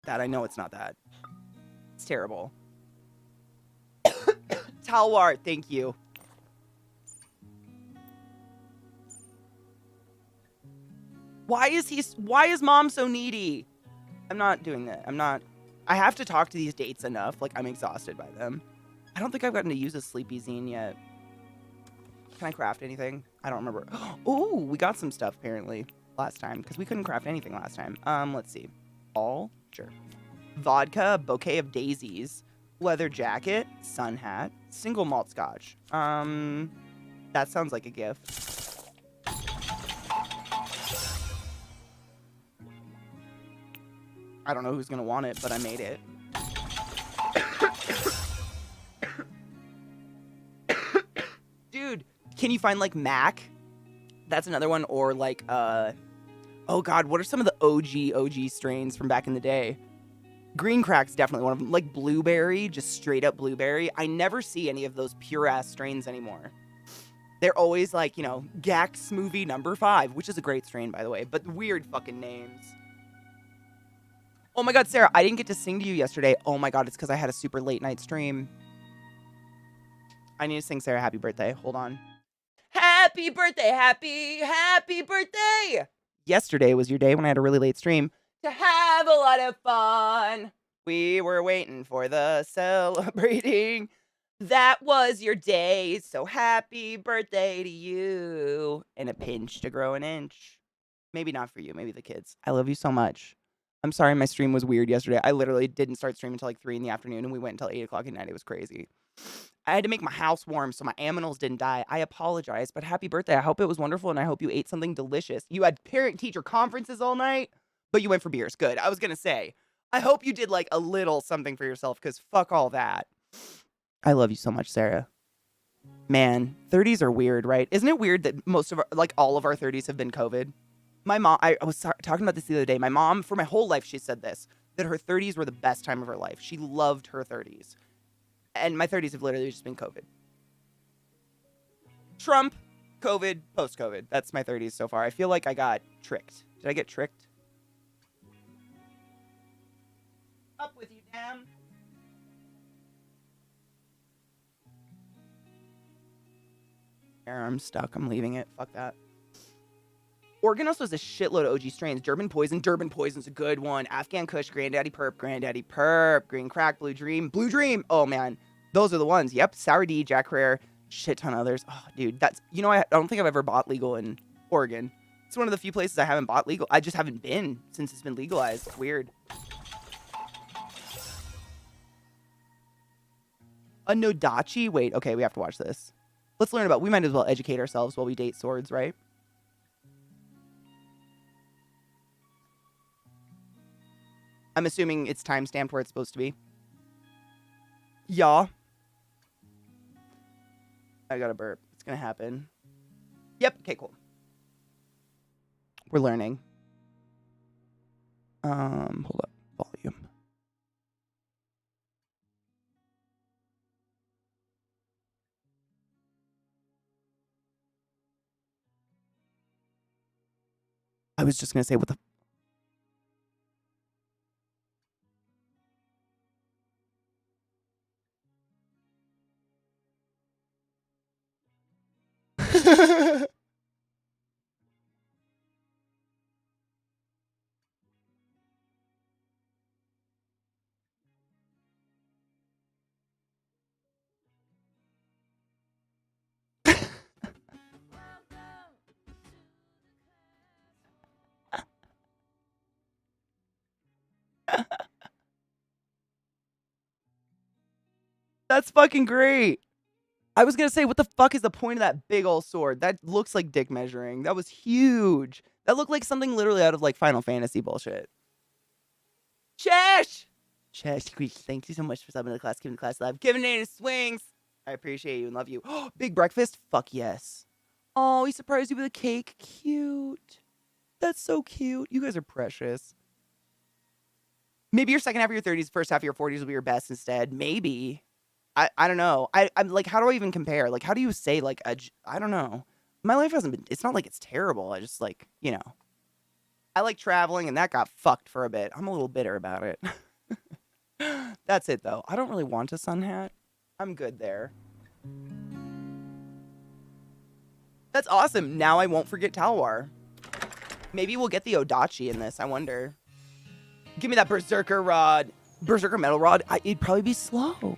that. I know it's not that. It's terrible. Talwar, thank you. Why is mom so needy? I'm not doing that. I have to talk to these dates enough. Like, I'm exhausted by them. I don't think I've gotten to use a sleepy zine yet. Can I craft anything? I don't remember. Oh, we got some stuff apparently last time because we couldn't craft anything last time. Let's see. All? Sure. Vodka, bouquet of daisies, leather jacket, sun hat, single malt scotch. That sounds like a gift. I don't know who's gonna want it, but I made it. Dude, can you find like Mac? That's another one. Or like, oh God, what are some of the OG strains from back in the day? Green Crack's definitely one of them. Like blueberry, just straight up blueberry. I never see any of those pure ass strains anymore. They're always like, you know, Gack Smoothie number 5, which is a great strain, by the way, but weird fucking names. Oh my God, Sarah, I didn't get to sing to you yesterday. Oh my God, it's because I had a super late night stream. I need to sing Sarah happy birthday. Hold on. Happy birthday, happy birthday. Yesterday was your day when I had a really late stream to have a lot of fun. We were waiting for the celebrating. That was your day, so happy birthday to you. And a pinch to grow an inch. Maybe not for you, maybe the kids. I love you so much. I'm sorry my stream was weird yesterday. I literally didn't start streaming until like 3 in the afternoon, and we went until 8 o'clock at night. It was crazy. I had to make my house warm so my aminals didn't die. I apologize, but happy birthday. I hope it was wonderful, and I hope you ate something delicious. You had parent-teacher conferences all night, but you went for beers. Good. I was going to say, I hope you did like a little something for yourself, because fuck all that. I love you so much, Sarah. Man, 30s are weird, right? Isn't it weird that most of our, like all of our 30s have been COVID? My mom, I was talking about this the other day. My mom, for my whole life, she said this, that her 30s were the best time of her life. She loved her 30s. And my 30s have literally just been COVID. Trump, COVID, post-COVID. That's my 30s so far. I feel like I got tricked. Did I get tricked? Up with you, damn. I'm stuck. I'm leaving it. Fuck that. Oregon also has a shitload of OG strains. Durban Poison's a good one. Afghan Kush, Granddaddy Perp, Green Crack, Blue Dream. Oh man, those are the ones. Yep, Sour D, Jack Rare, shit ton of others. Oh, dude, that's, you know, I don't think I've ever bought legal in Oregon. It's one of the few places I haven't bought legal. I just haven't been since it's been legalized. It's weird. A Nodachi? Wait, okay, we have to watch this. Let's learn about, we might as well educate ourselves while we date swords, right? I'm assuming it's time-stamped where it's supposed to be. Yeah. I got a burp. It's gonna happen. Yep. Okay, cool. We're learning. Hold up. Volume. I was just gonna say, what the... That's fucking great. I was gonna say, what the fuck is the point of that big old sword? That looks like dick measuring. That was huge. That looked like something literally out of like Final Fantasy bullshit. Chesh! Chesh, thank you so much for subbing to the class, giving the class live, giving it his swings. I appreciate you and love you. Big breakfast? Fuck yes. Oh, he surprised you with a cake. Cute. That's so cute. You guys are precious. Maybe your second half of your 30s, first half of your 40s will be your best instead. Maybe. I don't know. I'm like, how do I even compare? Like, how do you say, like, I don't know. My life hasn't been, it's not like it's terrible. I just, like, you know. I like traveling, and that got fucked for a bit. I'm a little bitter about it. That's it, though. I don't really want a sun hat. I'm good there. That's awesome. Now I won't forget Talwar. Maybe we'll get the Odachi in this. I wonder. Give me that Berserker rod. Berserker metal rod. It'd probably be slow.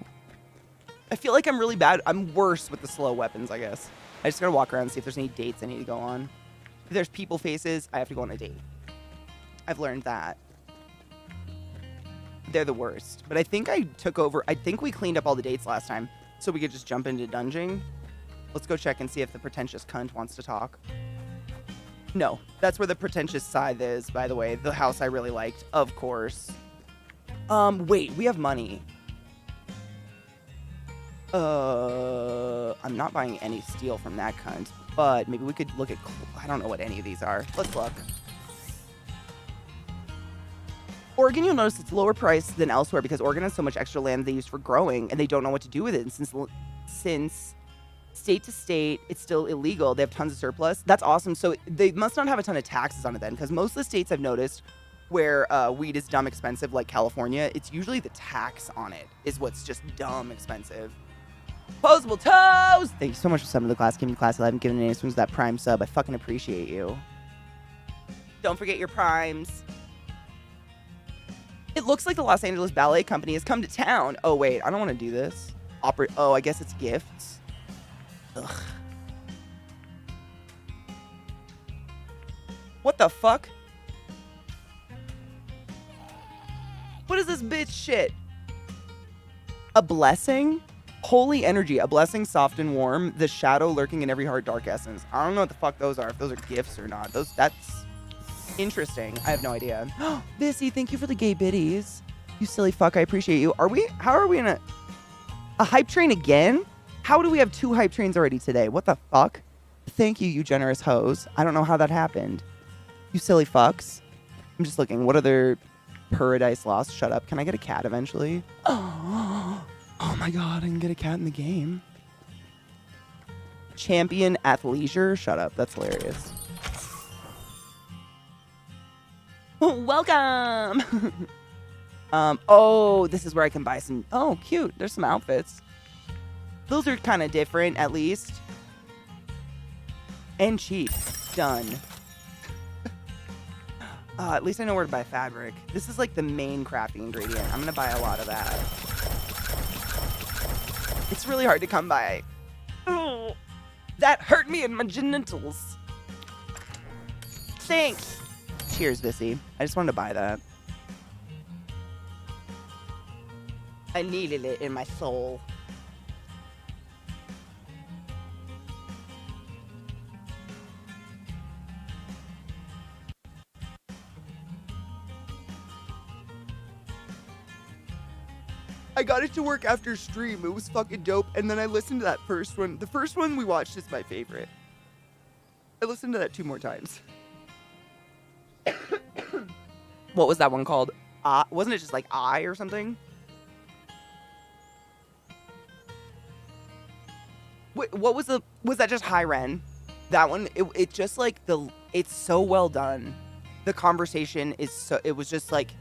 I feel like I'm really bad. I'm worse with the slow weapons, I guess. I just gotta walk around and see if there's any dates I need to go on. If there's people faces, I have to go on a date. I've learned that. They're the worst. But I think I took over. I think we cleaned up all the dates last time, so we could just jump into dungeon. Let's go check and see if the pretentious cunt wants to talk. No, that's where the pretentious scythe is, by the way. The house I really liked, of course. Wait, we have money. I'm not buying any steel from that cunt, but maybe we could look at... I don't know what any of these are. Let's look. Oregon, you'll notice it's lower priced than elsewhere because Oregon has so much extra land they use for growing, and they don't know what to do with it. And since state to state, it's still illegal. They have tons of surplus. That's awesome. So they must not have a ton of taxes on it then, because most of the states I've noticed where weed is dumb expensive, like California, it's usually the tax on it is what's just dumb expensive. Posable toes! Thank you so much for subbing to the class. Giving class 11, giving any swings that prime sub. I fucking appreciate you. Don't forget your primes. It looks like the Los Angeles Ballet Company has come to town. Oh, wait. I don't want to do this. Oh, I guess it's gifts. Ugh. What the fuck? What is this bitch shit? A blessing? Holy energy. A blessing, soft and warm. The shadow lurking in every heart, dark essence. I don't know what the fuck those are. If those are gifts or not. That's... interesting. I have no idea. Bissy, thank you for the gay biddies. You silly fuck, I appreciate you. How are we in a hype train again? How do we have 2 hype trains already today? What the fuck? Thank you, you generous hoes. I don't know how that happened. You silly fucks. I'm just looking. What other Paradise Lost? Shut up. Can I get a cat eventually? Oh my god, I can get a cat in the game. Champion Athleisure? Shut up. That's hilarious. Welcome! Oh, this is where I can buy some... Oh, cute. There's some outfits. Those are kind of different, at least. And cheap. Done. At least I know where to buy fabric. This is like the main crafting ingredient. I'm going to buy a lot of that. It's really hard to come by. Oh, that hurt me in my genitals. Thanks. Cheers, Vissy. I just wanted to buy that. I needed it in my soul. I got it to work after stream. It was fucking dope. And then I listened to that first one. The first one we watched is my favorite. I listened to that 2 more times. What was that one called? Wasn't it just like I or something? Wait, what was that just High Ren? That one, it just like it's so well done. The conversation is it was just like,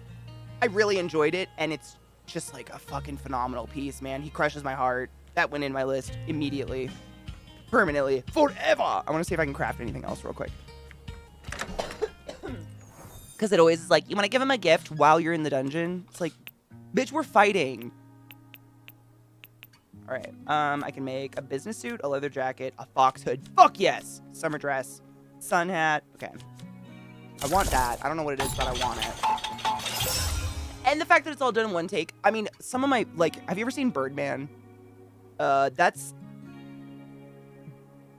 I really enjoyed it, and it's just like a fucking phenomenal piece, man. He crushes my heart. That went in my list immediately. Permanently. Forever! I want to see if I can craft anything else real quick. Because it always is like, you want to give him a gift while you're in the dungeon? It's like, bitch, we're fighting. All right. I can make a business suit, a leather jacket, a fox hood. Fuck yes! Summer dress, sun hat. Okay. I want that. I don't know what it is, but I want it. And the fact that it's all done in one take. I mean, some of my, like, have you ever seen Birdman? That's...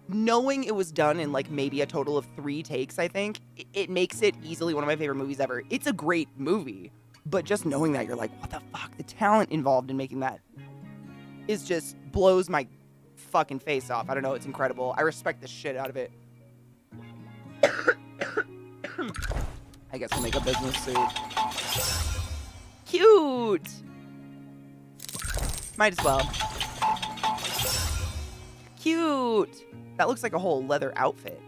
Knowing it was done in, like, maybe a total of 3 takes, I think, it makes it easily one of my favorite movies ever. It's a great movie, but just knowing that, you're like, what the fuck? The talent involved in making that is just blows my fucking face off. I don't know. It's incredible. I respect the shit out of it. I guess we'll make a business suit. Cute! Might as well. Cute! That looks like a whole leather outfit.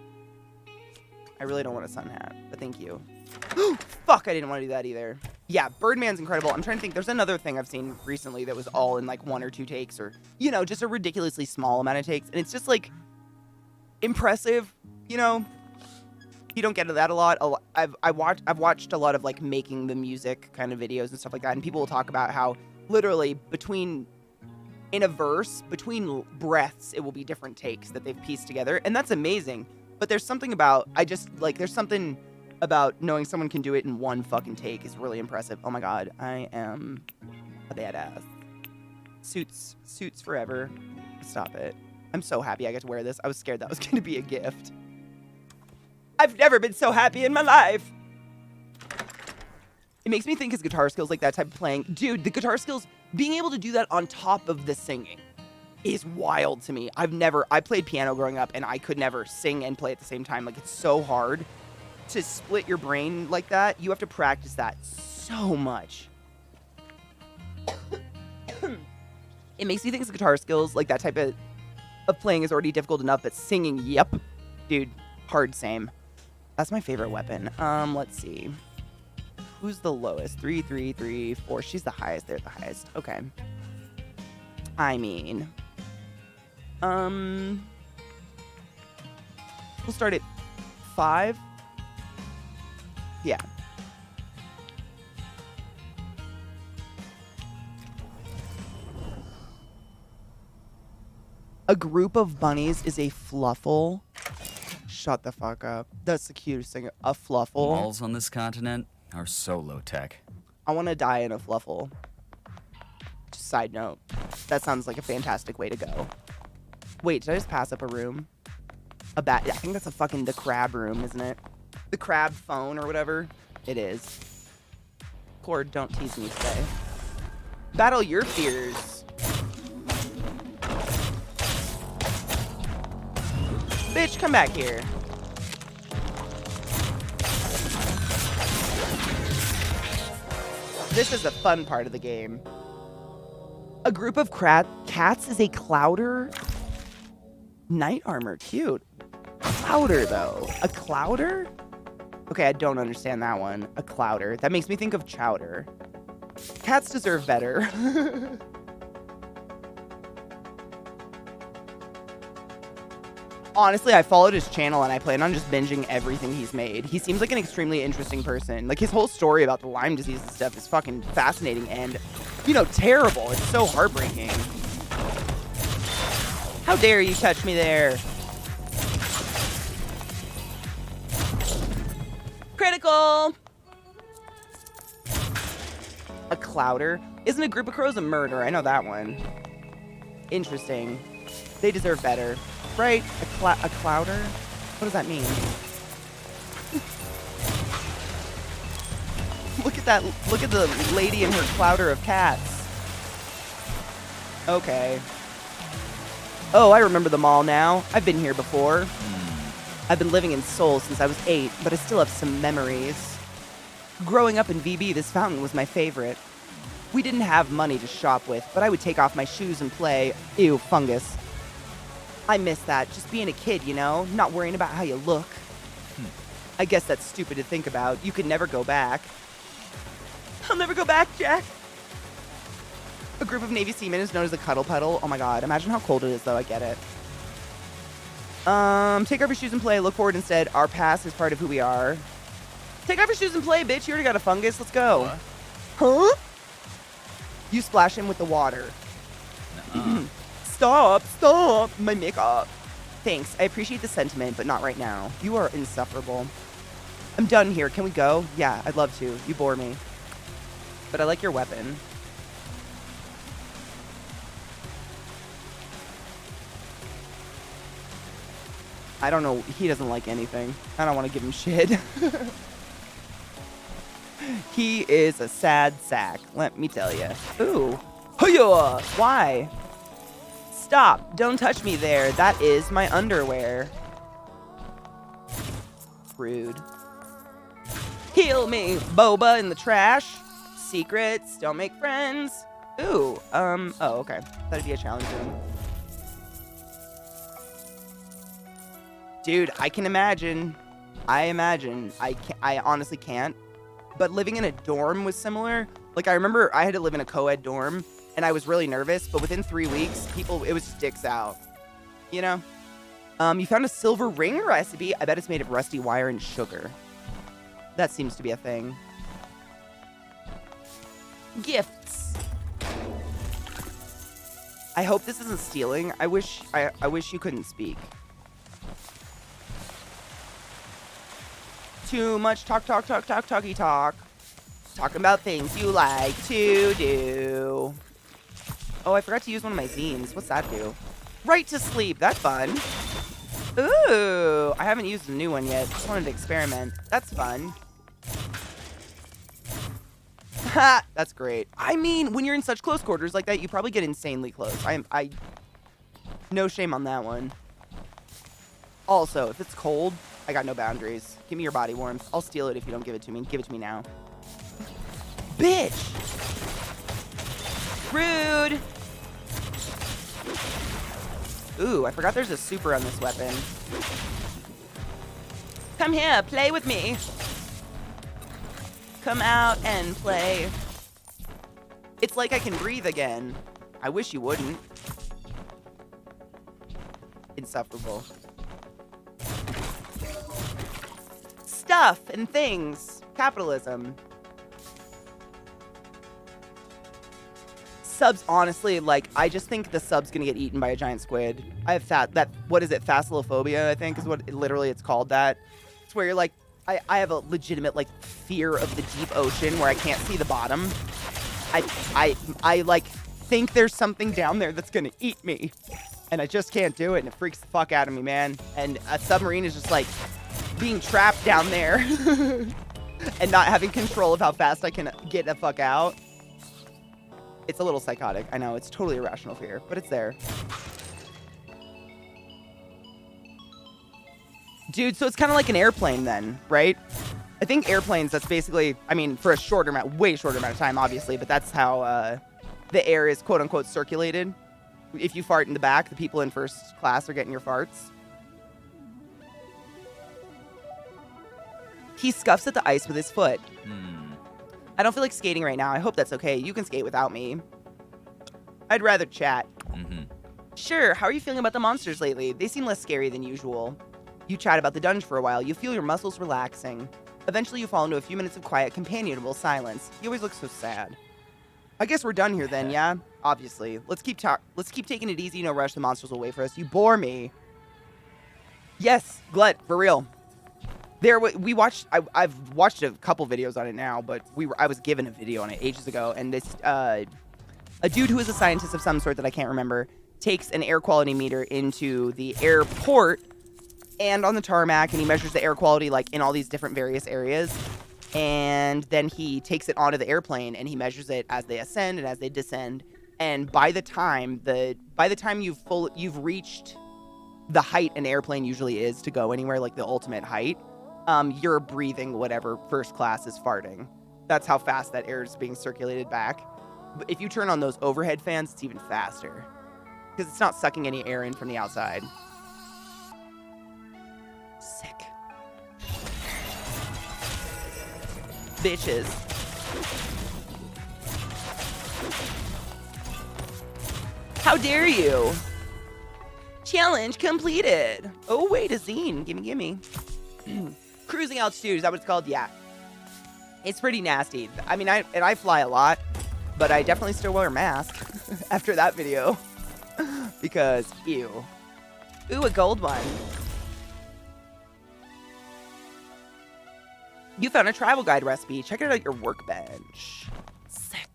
I really don't want a sun hat, but thank you. Fuck, I didn't want to do that either. Yeah, Birdman's incredible. I'm trying to think. There's another thing I've seen recently that was all in like 1 or 2 takes, or, you know, just a ridiculously small amount of takes. And it's just like impressive, you know? You don't get that a lot. I've watched a lot of like making the music kind of videos and stuff like that. And people will talk about how literally in a verse, between breaths, it will be different takes that they've pieced together. And that's amazing. But there's something about, there's something about knowing someone can do it in 1 fucking take is really impressive. Oh my God, I am a badass. Suits forever. Stop it. I'm so happy I get to wear this. I was scared that was going to be a gift. I've never been so happy in my life. It makes me think his guitar skills, like that type of playing. Dude, the guitar skills, being able to do that on top of the singing is wild to me. I played piano growing up and I could never sing and play at the same time. Like, it's so hard to split your brain like that. You have to practice that so much. It makes me think his guitar skills, like that type of playing is already difficult enough, but singing, yep. Dude, hard same. That's my favorite weapon. Let's see. Who's the lowest? 3, 3, 3, 4. She's the highest. They're the highest. Okay. I mean, we'll start at 5. Yeah. A group of bunnies is a fluffle. Shut the fuck up. That's the cutest thing. A fluffle. Malls on this continent are so low tech. I want to die in a fluffle. Just side note. That sounds like a fantastic way to go. Wait, did I just pass up a room? A bat. I think that's the crab room, isn't it? The crab phone or whatever. It is. Cord, don't tease me today. Battle your fears. Bitch, come back here. This is the fun part of the game. A group of cats is a clouder. Knight armor, cute. Clouder, though. A clouder? Okay, I don't understand that one. A clouder. That makes me think of chowder. Cats deserve better. Honestly, I followed his channel and I plan on just binging everything he's made. He seems like an extremely interesting person. Like, his whole story about the Lyme disease and stuff is fucking fascinating and, you know, terrible. It's so heartbreaking. How dare you touch me there? Critical! A clouder? Isn't a group of crows a murder? I know that one. Interesting. They deserve better. Right? A clouder? What does that mean? Look at that. Look at the lady and her clouder of cats. Okay. Oh, I remember the mall now. I've been here before. I've been living in Seoul since I was 8, but I still have some memories. Growing up in VB, this fountain was my favorite. We didn't have money to shop with, but I would take off my shoes and play. Ew, fungus. I miss that, just being a kid, you know? Not worrying about how you look. I guess that's stupid to think about. You could never go back. I'll never go back, Jack. A group of Navy seamen is known as a cuddle puddle. Oh my god, imagine how cold it is, though. I get it. Take off your shoes and play. Look forward instead. Our past is part of who we are. Take off your shoes and play, bitch. You already got a fungus. Let's go. What? Huh? You splash him with the water. Nuh-uh. Stop, my makeup. Thanks, I appreciate the sentiment, but not right now. You are insufferable. I'm done here, can we go? Yeah, I'd love to. You bore me. But I like your weapon. I don't know, he doesn't like anything. I don't want to give him shit. He is a sad sack, let me tell you. Ooh. Hoo-yah! Why? Stop! Don't touch me there. That is my underwear. Rude. Heal me! Boba in the trash. Secrets. Don't make friends. Ooh. Oh, okay. That'd be a challenge room. Dude, I can imagine. I honestly can't. but living in a dorm was similar. Like, I remember I had to live in a co-ed dorm, and I was really nervous, but within 3 weeks, it was just dicks out, you know? You found a silver ring recipe. I bet it's made of rusty wire and sugar. That seems to be a thing. Gifts. I hope this isn't stealing. I wish you couldn't speak. Too much talky talk. Talking about things you like to do. Oh, I forgot to use one of my zines. What's that do? Right to sleep. That's fun. Ooh, I haven't used a new one yet. Just wanted to experiment. That's fun. Ha! That's great. I mean, when you're in such close quarters like that, you probably get insanely close. I no shame on that one. Also, if it's cold, I got no boundaries. Give me your body warmth. I'll steal it if you don't give it to me. Give it to me now. Bitch! Rude! Ooh, I forgot there's a super on this weapon. Come here, play with me. Come out and play. It's like I can breathe again. I wish you wouldn't. Insufferable. Stuff and things. Capitalism. Subs, honestly, like, I just think the sub's gonna get eaten by a giant squid. I have what is it, phasalophobia, I think, is what literally it's called that. It's where you're like, I have a legitimate, like, fear of the deep ocean where I can't see the bottom. I like, think there's something down there that's gonna eat me. And I just can't do it, and it freaks the fuck out of me, man. And a submarine is just, like, being trapped down there. And not having control of how fast I can get the fuck out. It's a little psychotic. I know, it's totally irrational fear, but it's there. Dude, so it's kind of like an airplane then, right? I think airplanes, that's basically, I mean, for a way shorter amount of time, obviously, but that's how the air is quote-unquote circulated. If you fart in the back, the people in first class are getting your farts. He scuffs at the ice with his foot. I don't feel like skating right now. I hope that's okay. You can skate without me. I'd rather chat. Sure, how are you feeling about the monsters lately? They seem less scary than usual. You chat about the dungeon for a while. You feel your muscles relaxing. Eventually, you fall into a few minutes of quiet, companionable silence. You always look so sad. I guess we're done here then, yeah? Obviously. Let's keep taking it easy. No rush. The monsters will wait for us. You bore me. Yes, Glut, for real. I've watched a couple videos on it now, but I was given a video on it ages ago, and this a dude who is a scientist of some sort that I can't remember takes an air quality meter into the airport and on the tarmac, and he measures the air quality like in all these different various areas, and then he takes it onto the airplane and he measures it as they ascend and as they descend, and by the time you've reached the height an airplane usually is to go anywhere, like the ultimate height, you're breathing whatever first class is farting. That's how fast that air is being circulated back. But if you turn on those overhead fans, it's even faster. Because it's not sucking any air in from the outside. Sick. Bitches. How dare you? Challenge completed. Oh, wait, a zine. Gimme. Cruising altitude, is that what it's called? Yeah. It's pretty nasty. I mean, I fly a lot, but I definitely still wear a mask after that video. Because, ew. Ooh, a gold one. You found a travel guide recipe. Check it out at your workbench. Sick.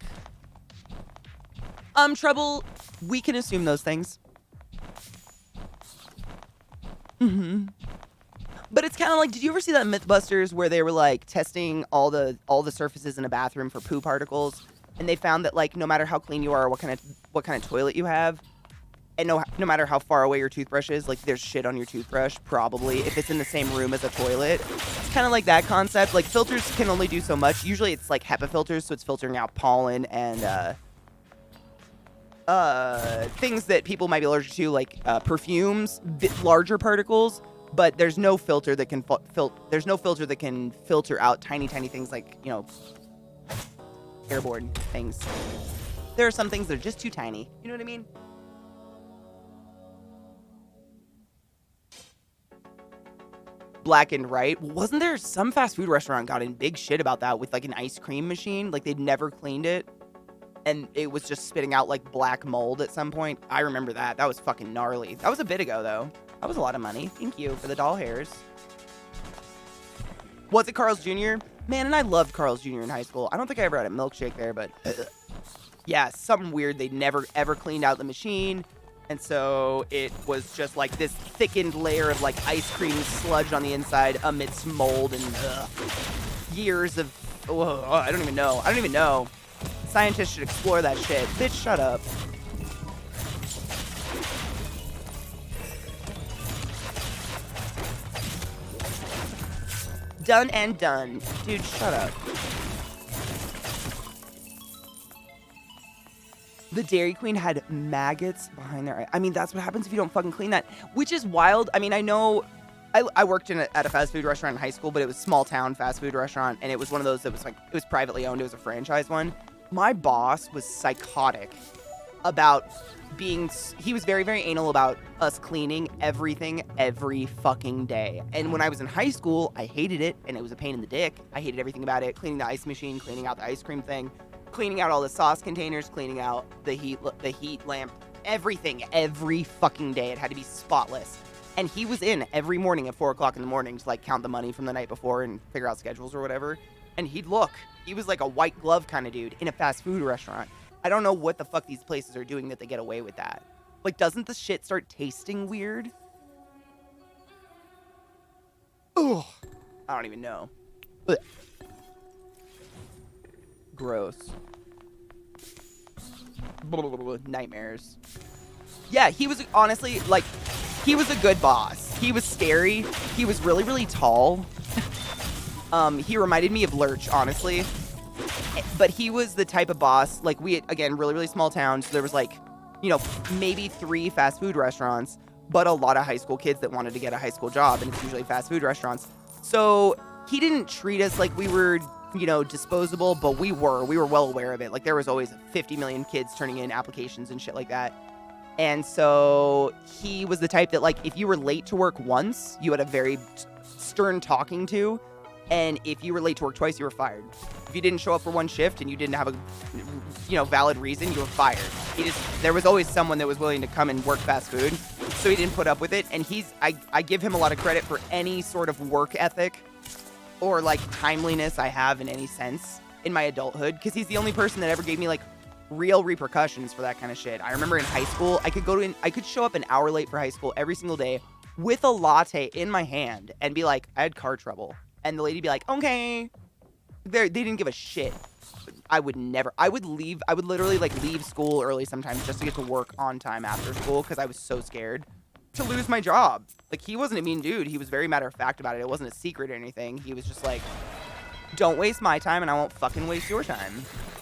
Trouble. We can assume those things. But it's kind of like, did you ever see that Mythbusters where they were like testing all the surfaces in a bathroom for poo particles, and they found that like no matter how clean you are or what kind of toilet you have, and no matter how far away your toothbrush is, like there's shit on your toothbrush probably if it's in the same room as a toilet. It's kind of like that concept. Like filters can only do so much. Usually it's like HEPA filters, so it's filtering out pollen and things that people might be allergic to, like perfumes, larger particles. but there's no filter that can filter out tiny things like, you know, airborne things. There are some things that are just too tiny. You know what I mean? Blackened, right? Wasn't there some fast food restaurant got in big shit about that with like an ice cream machine? Like they'd never cleaned it and it was just spitting out like black mold at some point. I remember that. That was fucking gnarly. That was a bit ago though. That was a lot of money. Thank you for the doll hairs. Was it Carl's Jr.? Man, and I loved Carl's Jr. in high school. I don't think I ever had a milkshake there, but yeah, something weird. They never ever cleaned out the machine. And so it was just like this thickened layer of like ice cream sludge on the inside amidst mold and years of, I don't even know. Scientists should explore that shit. Bitch, shut up. Done and done. Dude, shut up. The Dairy Queen had maggots behind their eye. I mean, that's what happens if you don't fucking clean that, which is wild. I mean, I know I worked at a fast food restaurant in high school, but it was a small town fast food restaurant, and it was one of those that was like, it was privately owned. It was a franchise one. My boss was psychotic about he was very, very anal about us cleaning everything every fucking day. And when I was in high school, I hated it, and it was a pain in the dick. I hated everything about it. Cleaning the ice machine, cleaning out the ice cream thing, cleaning out all the sauce containers, cleaning out the heat lamp, everything, every fucking day. It had to be spotless. And he was in every morning at 4 o'clock in the morning to like count the money from the night before and figure out schedules or whatever. And he was like a white glove kind of dude in a fast food restaurant. I don't know what the fuck these places are doing that they get away with that. Like, doesn't the shit start tasting weird? Ugh. I don't even know. Ugh. Gross. Nightmares. Yeah, he was honestly, like, he was a good boss. He was scary. He was really, really tall. He reminded me of Lurch, honestly. But he was the type of boss, like, we, again, really, really small town, so there was, like, you know, maybe 3 fast food restaurants, but a lot of high school kids that wanted to get a high school job, and it's usually fast food restaurants. So he didn't treat us like we were, you know, disposable, but we were well aware of it. Like, there was always 50 million kids turning in applications and shit like that. And so he was the type that, like, if you were late to work once, you had a very stern talking to, and if you were late to work twice, you were fired. If you didn't show up for one shift and you didn't have a, you know, valid reason, you were fired. There was always someone that was willing to come and work fast food, so he didn't put up with it. And I give him a lot of credit for any sort of work ethic or like timeliness I have in any sense in my adulthood, because he's the only person that ever gave me like real repercussions for that kind of shit. I remember in high school, I could show up an hour late for high school every single day with a latte in my hand and be like, I had car trouble. And the lady be like, okay. They didn't give a shit. I would literally like leave school early sometimes just to get to work on time after school because I was so scared to lose my job. Like, he wasn't a mean dude. He was very matter of fact about it. It wasn't a secret or anything. He was just like, don't waste my time and I won't fucking waste your time,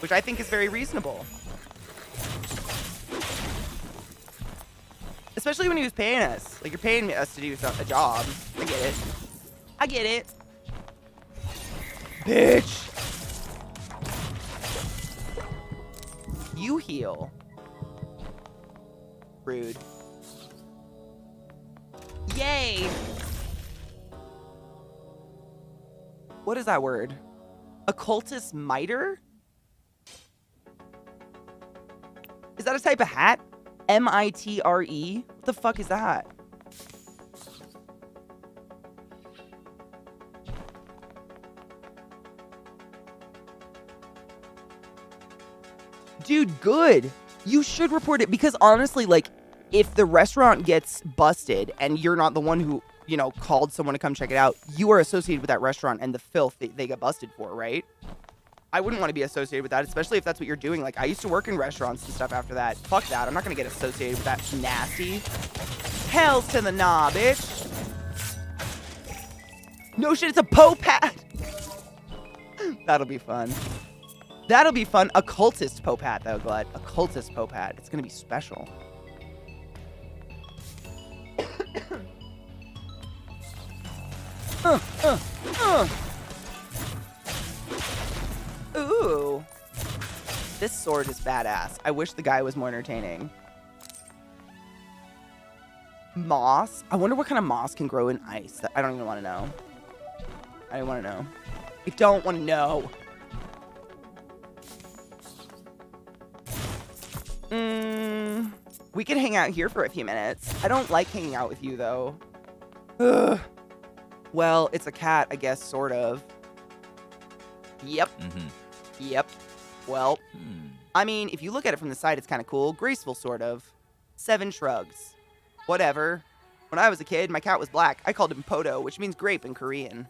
which I think is very reasonable. Especially when he was paying us. Like, you're paying us to do a job. I get it. Bitch. You heal. Rude. Yay. What is that word? Occultist miter? Is that a type of hat? M-I-T-R-E? What the fuck is that? Dude, good. You should report it, because honestly, like, if the restaurant gets busted and you're not the one who, you know, called someone to come check it out, you are associated with that restaurant and the filth they get busted for, right? I wouldn't want to be associated with that, especially if that's what you're doing. Like, I used to work in restaurants and stuff after that. Fuck that. I'm not going to get associated with that nasty. Hells to the nah, bitch. No shit, it's a Pope hat. That'll be fun. That'll be fun. Occultist Pope hat, though, Glad. Occultist Pope hat. It's going to be special. Ooh. This sword is badass. I wish the guy was more entertaining. Moss? I wonder what kind of moss can grow in ice. I don't even want to know. I don't want to know. I don't want to know. We could hang out here for a few minutes. I don't like hanging out with you, though. Ugh. Well, it's a cat, I guess, sort of. Yep. Yep. Well, I mean, if you look at it from the side, it's kind of cool. Graceful, sort of. 7 shrugs. Whatever. When I was a kid, my cat was black. I called him Poto, which means grape in Korean.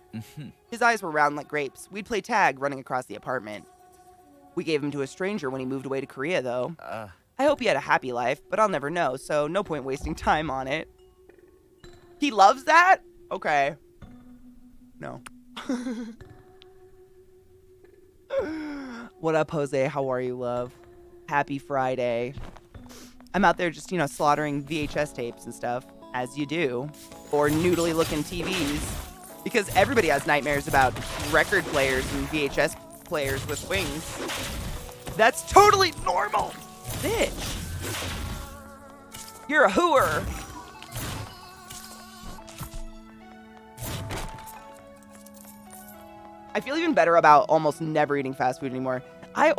His eyes were round like grapes. We'd play tag running across the apartment. We gave him to a stranger when he moved away to Korea, though. I hope he had a happy life, but I'll never know, so no point wasting time on it. He loves that? Okay. No. What up, Jose? How are you, love? Happy Friday. I'm out there just, slaughtering VHS tapes and stuff, as you do. Or noodly-looking TVs. Because everybody has nightmares about record players and VHS players with wings. That's totally normal! Bitch! You're a hooer! I feel even better about almost never eating fast food anymore. I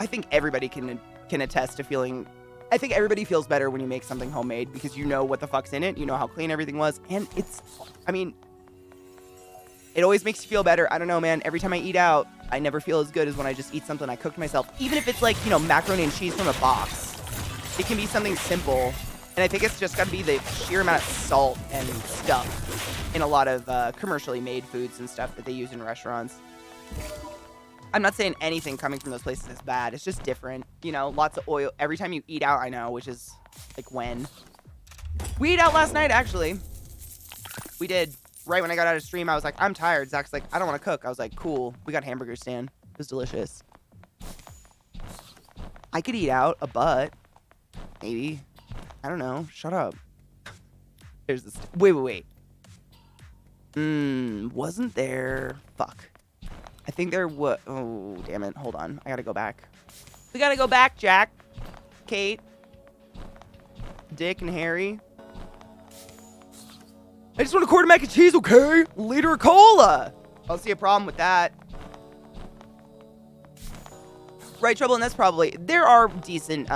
think everybody can attest to feeling... I think everybody feels better when you make something homemade because you know what the fuck's in it, you know how clean everything was, and it always makes you feel better. I don't know, man. Every time I eat out, I never feel as good as when I just eat something I cooked myself. Even if it's like, macaroni and cheese from a box. It can be something simple, and I think it's just got to be the sheer amount of salt and stuff in a lot of commercially made foods and stuff that they use in restaurants. I'm not saying anything coming from those places is bad. It's just different. Lots of oil. Every time you eat out, I know, which is like when. We ate out last night, actually. We did. Right when I got out of stream, I was like, I'm tired. Zach's like, I don't want to cook. I was like, cool. We got hamburger stand. It was delicious. I could eat out a butt. Maybe. I don't know. Shut up. There's this. Wait. Wasn't there? Fuck. I think there was. Oh, damn it. Hold on. I gotta go back. We gotta go back, Jack. Kate. Dick and Harry. I just want a quart of mac and cheese, okay? A liter of cola. I don't see a problem with that. Right, Trouble, and that's probably... There are decent,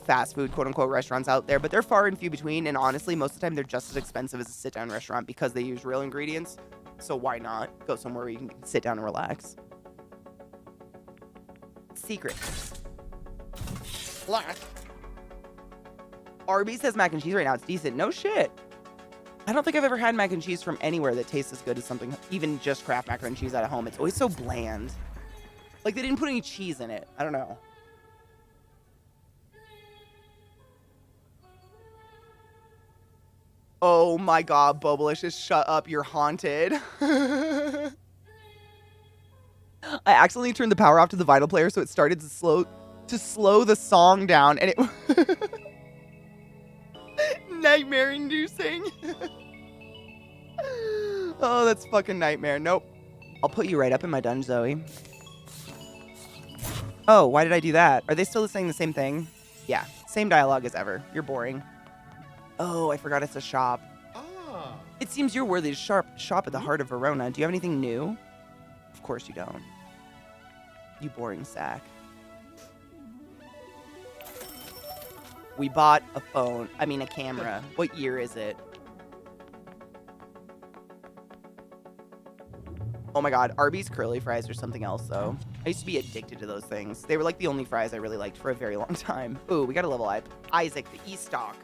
fast food, quote-unquote, restaurants out there, but they're far and few between, and honestly, most of the time, they're just as expensive as a sit-down restaurant because they use real ingredients. So why not go somewhere where you can sit down and relax? Secrets. Black. Arby's has mac and cheese right now. It's decent. No shit. I don't think I've ever had mac and cheese from anywhere that tastes as good as something, even just Kraft macaroni and cheese out of home. It's always so bland. Like, they didn't put any cheese in it. I don't know. Oh my god, Bobelicious, shut up. You're haunted. I accidentally turned the power off to the vinyl player, so it started to slow the song down, and it... Nightmare-inducing. Oh, that's fucking nightmare. Nope. I'll put you right up in my dungeon, Zoe. Oh, why did I do that? Are they still saying the same thing? Yeah, same dialogue as ever. You're boring. Oh, I forgot it's a shop. Ah. It seems you're worthy to shop at the heart of Verona. Do you have anything new? Of course you don't. You boring sack. We bought a camera. What year is it? Oh my god, Arby's curly fries or something else, though. I used to be addicted to those things. They were like the only fries I really liked for a very long time. Ooh, we got a level up. Isaac, the E-Stock.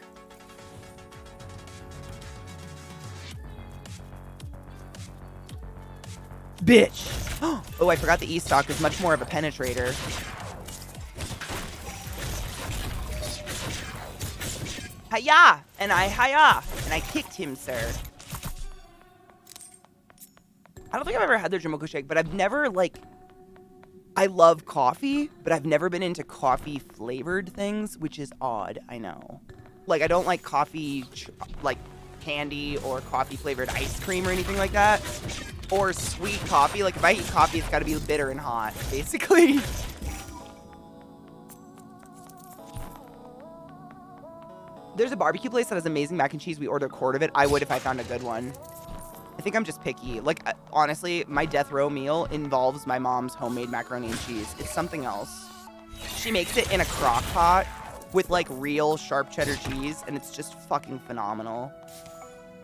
Bitch! Oh, I forgot the E-Stock is much more of a penetrator. Hiya! And I kicked him, sir. I don't think I've ever had their Jumbo Shake, but I've never, I love coffee, but I've never been into coffee-flavored things, which is odd, I know. I don't like coffee, candy or coffee-flavored ice cream or anything like that. or sweet coffee. Like if I eat coffee, it's got to be bitter and hot, basically. There's a barbecue place that has amazing mac and cheese. We order a quart of it. I would if I found a good one. I think I'm just picky. Like, honestly, my death row meal involves my mom's homemade macaroni and cheese. It's something else. She makes it in a crock pot with, like, real sharp cheddar cheese, and it's just fucking phenomenal.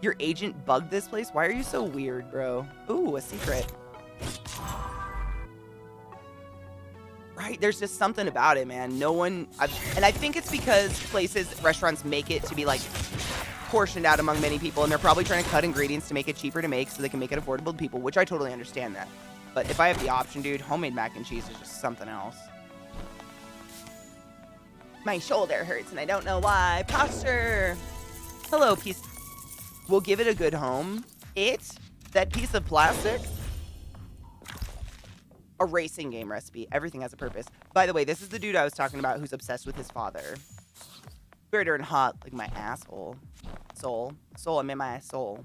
Your agent bugged this place? Why are you so weird, bro? Ooh, a secret. Right, there's just something about it, man. No one... and I think it's because restaurants make it to be, like, portioned out among many people, and they're probably trying to cut ingredients to make it cheaper to make so they can make it affordable to people, which I totally understand that. But if I have the option, dude, homemade mac and cheese is just something else. My shoulder hurts, and I don't know why. Posture! Hello, piece... We'll give it a good home. That piece of plastic... A racing game recipe. Everything has a purpose. By the way, this is the dude I was talking about who's obsessed with his father. Bitter and hot, like my asshole. Soul, I mean my soul.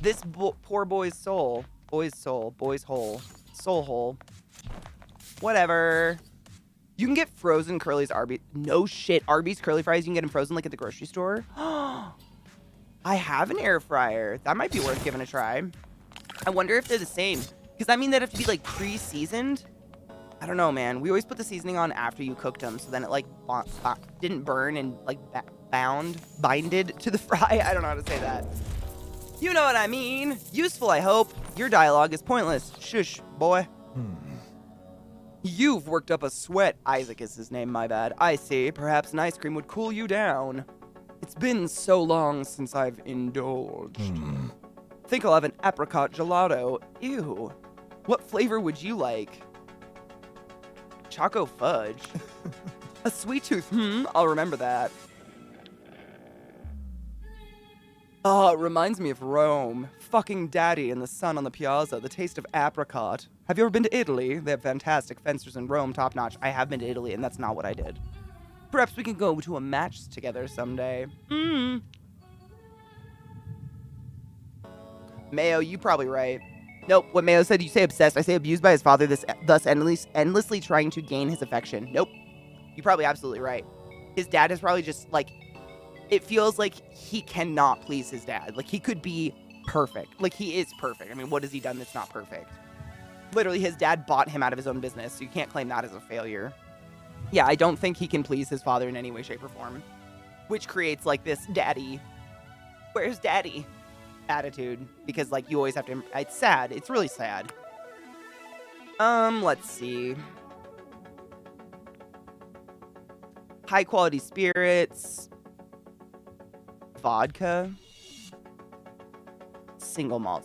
This poor boy's soul. Boy's soul. Boy's hole. Soul hole. Whatever. You can get frozen Curly's Arby's. No shit. Arby's curly fries, you can get them frozen like at the grocery store. I have an air fryer. That might be worth giving a try. I wonder if they're the same. Because I mean, that'd have to be like pre-seasoned. I don't know, man. We always put the seasoning on after you cooked them, so then it like didn't burn and like binded to the fry. I don't know how to say that. You know what I mean. Useful, I hope. Your dialogue is pointless. Shush, boy. You've worked up a sweat. Isaac is his name, my bad. I see. Perhaps an ice cream would cool you down. It's been so long since I've indulged. Think I'll have an apricot gelato. Ew. What flavor would you like? Choco fudge. A sweet tooth. I'll remember that. Oh, it reminds me of Rome. Fucking daddy and the sun on the piazza. The taste of apricot. Have you ever been to Italy? They have fantastic fencers in Rome, top notch. I have been to Italy, and that's not what I did. Perhaps we can go to a match together someday. Mayo, you probably right. Nope, what Mayo said, you say obsessed. I say abused by his father, thus endlessly trying to gain his affection. Nope. You're probably absolutely right. His dad is probably just, like, it feels like he cannot please his dad. Like, he could be perfect. Like, he is perfect. I mean, what has he done that's not perfect? Literally, his dad bought him out of his own business, so you can't claim that as a failure. Yeah, I don't think he can please his father in any way, shape, or form. Which creates, like, this daddy, where's daddy attitude. Because, like, you always have to, it's sad. It's really sad. Let's see. High quality spirits. Vodka. Single malt